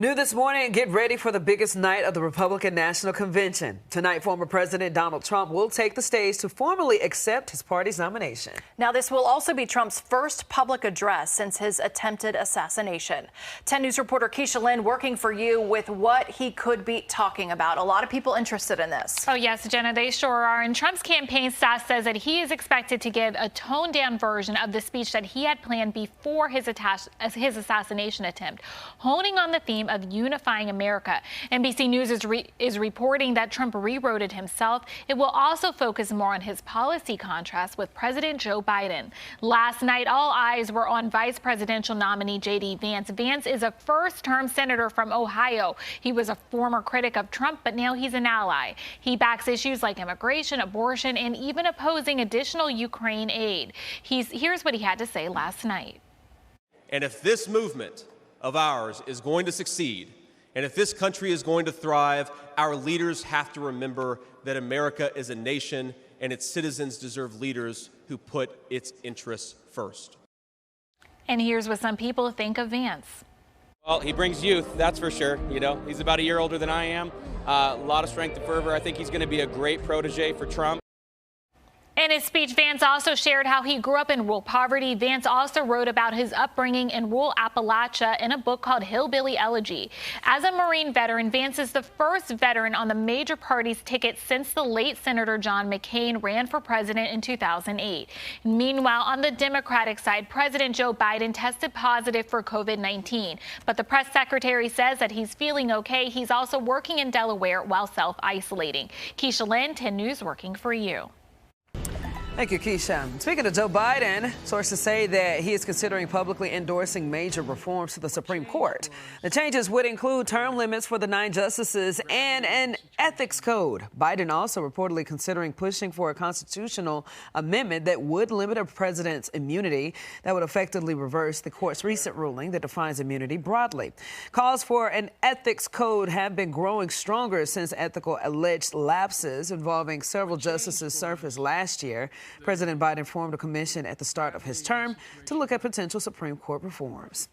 New this morning, get ready for the biggest night of the Republican National Convention. Tonight, former President Donald Trump will take the stage to formally accept his party's nomination. Now, this will also be Trump's first public address since his attempted assassination. 10 News reporter Keisha Lynn working for you with what he could be talking about. A lot of people interested in this. Oh, yes, Jenna, they sure are. And Trump's campaign staff says that he is expected to give a toned-down version of the speech that he had planned before his assassination attempt, honing on the theme of unifying America. NBC News is reporting that Trump rewrote it himself. It will also focus more on his policy contrast with President Joe Biden. Last night, all eyes were on Vice Presidential nominee J.D. Vance. Vance is a first-term senator from Ohio. He was a former critic of Trump, but now he's an ally. He backs issues like immigration, abortion, and even opposing additional Ukraine aid. Here's what he had to say last night. And if this movement of ours is going to succeed, and if this country is going to thrive, our leaders have to remember that America is a nation and its citizens deserve leaders who put its interests first. And here's what some people think of Vance. Well, he brings youth, that's for sure. You know, he's about a year older than I am. A lot of strength and fervor. I think he's going to be a great protege for Trump. In his speech, Vance also shared how he grew up in rural poverty. Vance also wrote about his upbringing in rural Appalachia in a book called Hillbilly Elegy. As a Marine veteran, Vance is the first veteran on the major party's ticket since the late Senator John McCain ran for president in 2008. Meanwhile, on the Democratic side, President Joe Biden tested positive for COVID-19. But the press secretary says that he's feeling okay. He's also working in Delaware while self-isolating. Keisha Lynn, 10 News, working for you. Thank you, Keisha. Speaking of Joe Biden, sources say that he is considering publicly endorsing major reforms to the Supreme Court. The changes would include term limits for the 9 justices and an ethics code. Biden also reportedly considering pushing for a constitutional amendment that would limit a president's immunity that would effectively reverse the court's recent ruling that defines immunity broadly. Calls for an ethics code have been growing stronger since ethical alleged lapses involving several justices surfaced last year. President Biden formed a commission at the start of his term to look at potential Supreme Court reforms.